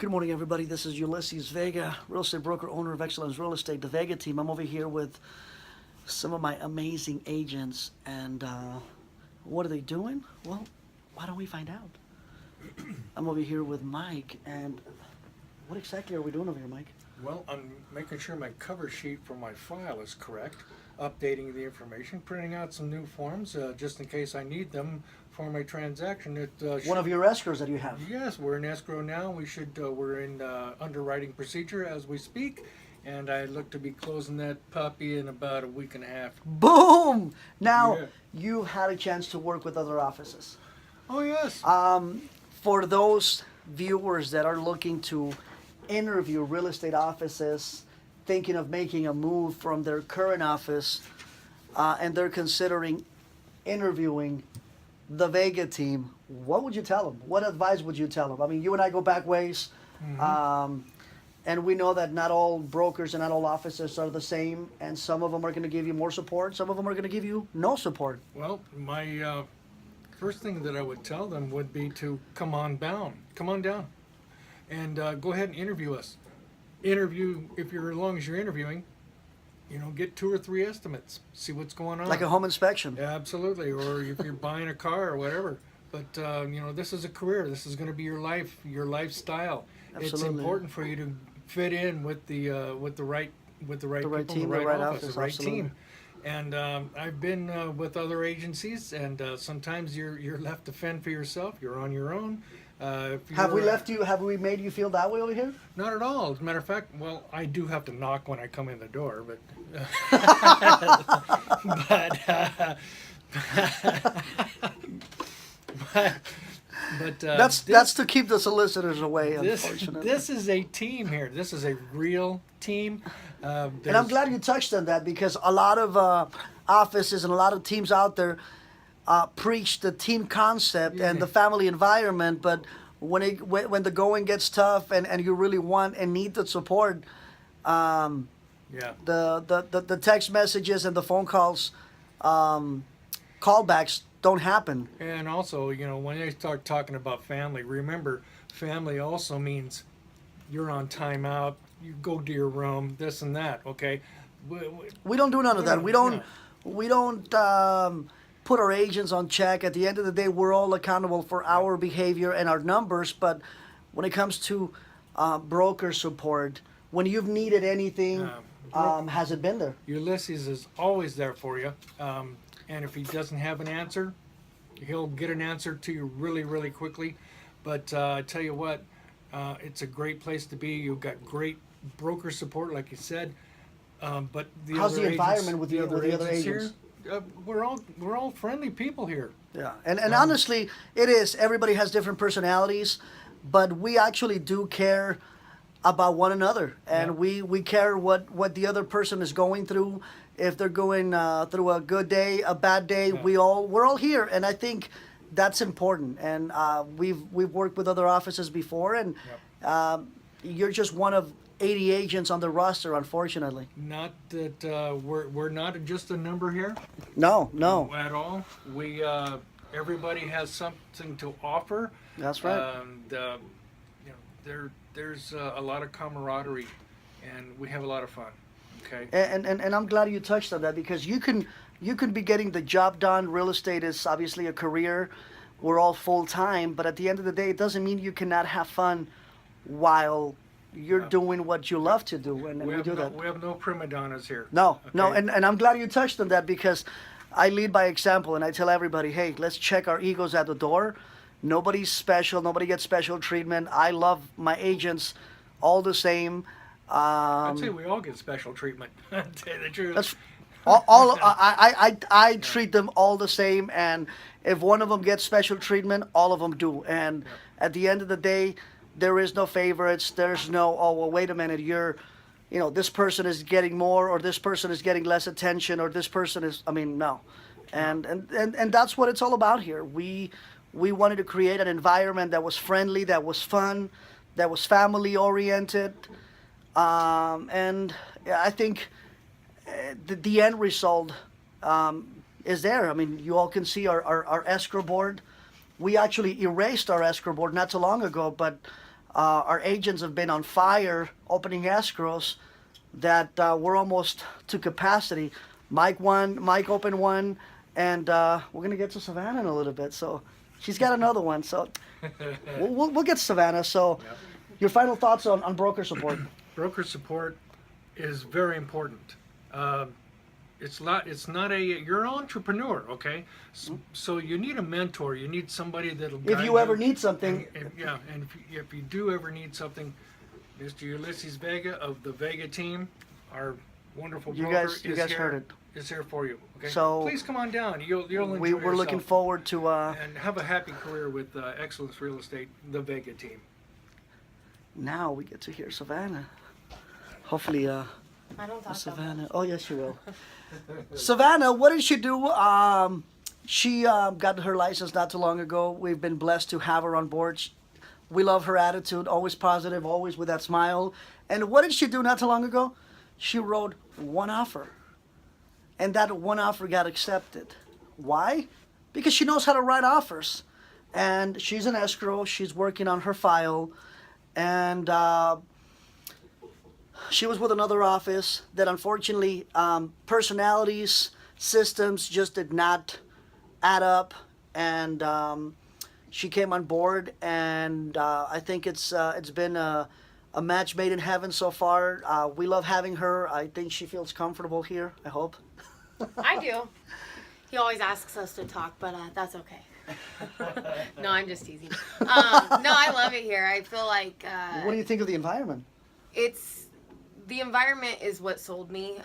Good morning, everybody. This is Ulysses Vega, real estate broker, owner of Excellence Real Estate, the Vega team. I'm over here with some of my amazing agents, and what are they doing? Well, why don't we find out? I'm over here with Mike, and what exactly are we doing over here, Mike? Well, I'm making sure my cover sheet for my file is correct, updating the information, printing out some new forms just in case I need them for my transaction. One of your escrows that you have. Yes, we're in escrow now. We're in underwriting procedure as we speak, and I look to be closing that puppy in about a week and a half. Boom! Now, Yeah. you had a chance to work with other offices. Oh yes. For those viewers that are looking to interview real estate offices, thinking of making a move from their current office, and they're considering interviewing the Vega team, what would you tell them? What advice would you tell them? I mean, you and I go back ways, and we know that not all brokers and not all offices are the same, and some of them are going to give you more support, some of them are going to give you no support. Well, my first thing that I would tell them would be to come on down, and go ahead and interview us. Interview if you're as long as you're interviewing, get 2 or 3 estimates, see what's going on. Like a home inspection. Yeah, absolutely, or if you're buying a car or whatever. But this is a career. This is going to be your life, your lifestyle. It's Absolutely. important for you to fit in with the right people, team, the the right right office, office, the right absolutely. team. And I've been with other agencies, and sometimes you're left to fend for yourself. You're on your own. Have we left you? Have we made you feel that way over here? Not at all. As a matter of fact, well, I do have to knock when I come in the door, but but That's to keep the solicitors away. Unfortunately, this is a team here. This is a real team. and I'm glad you touched on that, because a lot of offices and a lot of teams out there preach the team concept and the family environment, but when the going gets tough and you really want and need the support, the text messages and the phone calls, callbacks don't happen. And also, when they start talking about family, remember, family also means you're on timeout. You go to your room, this and that. Okay. We don't do none of that. We don't. Yeah. We don't put our agents on check. At the end of the day, we're all accountable for our behavior and our numbers. But when it comes to broker support, when you've needed anything, has it been there? Ulysses is always there for you. And if he doesn't have an answer, he'll get an answer to you really, really quickly. But I tell you what, it's a great place to be. You've got great broker support, like you said. But How's the environment with the other agents? Here, we're all friendly people here. Yeah, and honestly, it is. Everybody has different personalities, but we actually do care about one another, and we care what the other person is going through. If they're going through a good day, a bad day, we're all here, and I think that's important. And we've worked with other offices before, and you're just one of 80 agents on the roster, unfortunately. Not that we're not just a number here. No. At all. We everybody has something to offer. That's right. There's a lot of camaraderie, and we have a lot of fun. Okay. And I'm glad you touched on that, because you can be getting the job done. Real estate is obviously a career. We're all full time, but at the end of the day, it doesn't mean you cannot have fun while you're doing what you love to do, and we do that. We have no prima donnas here. No, Okay? and I'm glad you touched on that, because I lead by example, and I tell everybody, hey, let's check our egos at the door. Nobody's special. Nobody gets special treatment. I love my agents all the same. I'd say we all get special treatment. To tell you the truth. That's I treat them all the same, and if one of them gets special treatment, all of them do. And at the end of the day, there is no favorites. There's no, oh, well, wait a minute, this person is getting more, or this person is getting less attention, or this person is, no. And that's what it's all about here. We wanted to create an environment that was friendly, that was fun, that was family oriented. And I think the end result is there. I mean, you all can see our escrow board. We actually erased our escrow board not too long ago, but Our agents have been on fire opening escrows that we're almost to capacity. Mike opened one, and we're gonna get to Savannah in a little bit. So she's got another one. So we'll get to Savannah. So Yep. your final thoughts on broker support? Broker support is very important. It's not a you're an entrepreneur, okay? So you need a mentor. You need somebody that'll If guide you ever need something, and if you do ever need something, Mr. Ulysses Vega of the Vega team, our wonderful you broker, guys heard it. is here for you. Okay, So please come on down. You'll enjoy We're yourself. looking forward to. And have a happy career with Excellence Real Estate, the Vega team. Now we get to hear Savannah. Hopefully, I don't talk so Savannah. much. Oh yes, you will. Savannah, what did she do? She got her license not too long ago. We've been blessed to have her on board. We love her attitude, always positive, always with that smile. And what did she do not too long ago? She wrote one offer. And that one offer got accepted. Why? Because she knows how to write offers. And she's an escrow. She's working on her file. And she was with another office that unfortunately personalities, systems just did not add up. And she came on board, and I think it's been a match made in heaven so far. We love having her. I think she feels comfortable here, I hope. I do. He always asks us to talk, but that's okay. No, I'm just teasing. No, I love it here. I feel like What do you think of the environment? the environment is what sold me.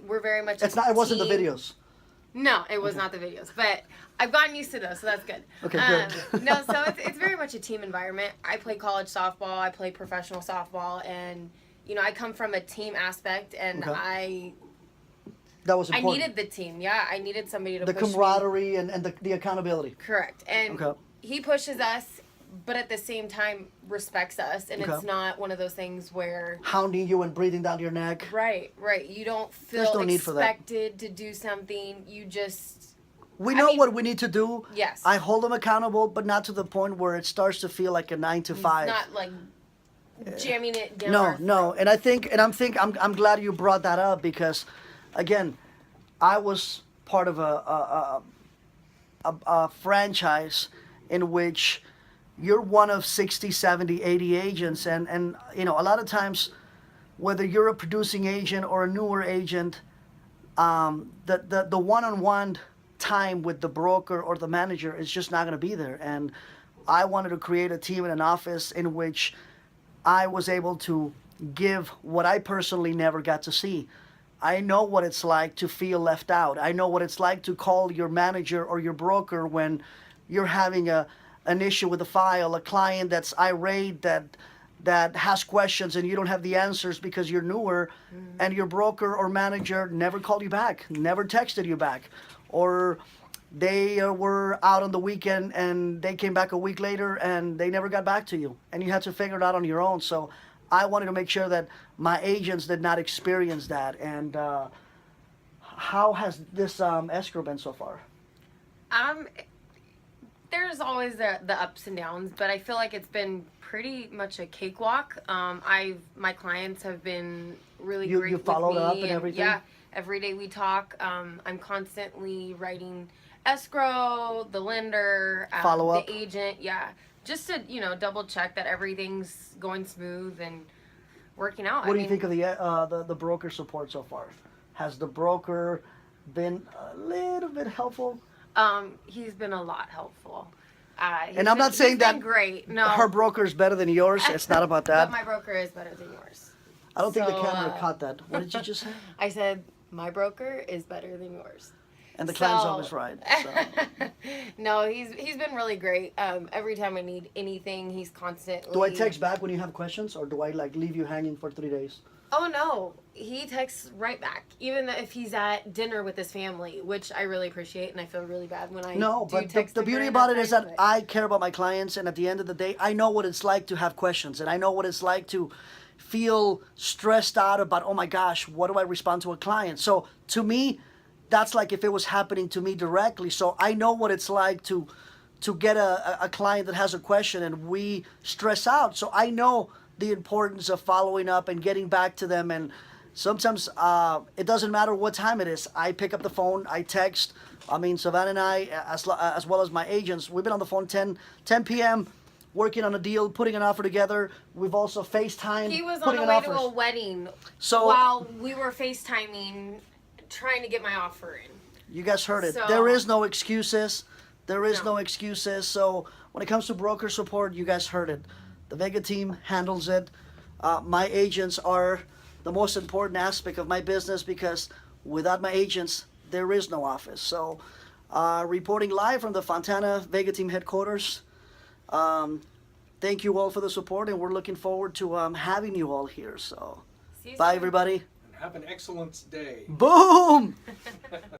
We're very much. It's not. It wasn't the team. videos. No, it was not the videos, but I've gotten used to those, so that's good. Okay, good. No, so it's very much a team environment. I play college softball, I play professional softball, and I come from a team aspect, and Okay. That was I important. needed the team. Yeah, I needed somebody to the push me. camaraderie and the accountability. Correct, and Okay. he pushes us, but at the same time respects us, and Okay. it's not one of those things where. Hounding you and breathing down your neck. Right. You don't There's feel no need for that. expected to do something. You just. We I know mean- what we need to do. Yes. I hold them accountable, but not to the point where it starts to feel like a 9 to 5. Not like jamming it down. No, our no, and I'm glad you brought that up because, again, I was part of a franchise in which you're one of 60, 70, 80 agents, and a lot of times, whether you're a producing agent or a newer agent, the one-on-one time with the broker or the manager is just not going to be there. And I wanted to create a team in an office in which I was able to give what I personally never got to see. I know what it's like to feel left out. I know what it's like to call your manager or your broker when you're having an issue with a file, a client that's irate, that has questions and you don't have the answers because you're newer, and your broker or manager never called you back, never texted you back, or they were out on the weekend and they came back a week later and they never got back to you, and you had to figure it out on your own. So I wanted to make sure that my agents did not experience that. And how has this escrow been so far? There's always the ups and downs, but I feel like it's been pretty much a cakewalk. My clients have been really great You with followed me, up and everything? Yeah, every day we talk. I'm constantly writing escrow, the lender, Follow up? the agent. Yeah, just to double check that everything's going smooth and working out. What do you think of the broker support so far? Has the broker been a little bit helpful? He's been a lot helpful. And I'm not saying he's been that great. No, her broker is better than yours. It's not about that. But my broker is better than yours. I don't think the So, camera caught that. What did you just say? I said my broker is better than yours. And the client's So- always right. So. No, he's been really great. Every time I need anything, he's constantly. Do I text back when you have questions, or do I leave you hanging for 3 days? Oh no, he texts right back, even if he's at dinner with his family, which I really appreciate, and I feel really bad when I No, do but text the him beauty during about it is time, that but- I care about my clients, and at the end of the day, I know what it's like to have questions, and I know what it's like to feel stressed out about, oh my gosh, what do I respond to a client? So to me, that's like if it was happening to me directly. So I know what it's like to get a client that has a question, and we stress out. So I know the importance of following up and getting back to them. And sometimes it doesn't matter what time it is. I pick up the phone, I text. I mean, Savannah and I, as well as my agents, we've been on the phone 10 p.m. working on a deal, putting an offer together. We've also FaceTime. He was on putting the in way offers. to a wedding So while we were FaceTiming, trying to get my offer in. you guys heard it. So- There is no excuses. There is No. no excuses. So when it comes to broker support, you guys heard it. The Vega team handles it. My agents are the most important aspect of my business, because without my agents, there is no office. So reporting live from the Fontana Vega team headquarters. Thank you all for the support, and we're looking forward to having you all here. So See you bye, soon. everybody. And have an excellent day. Boom!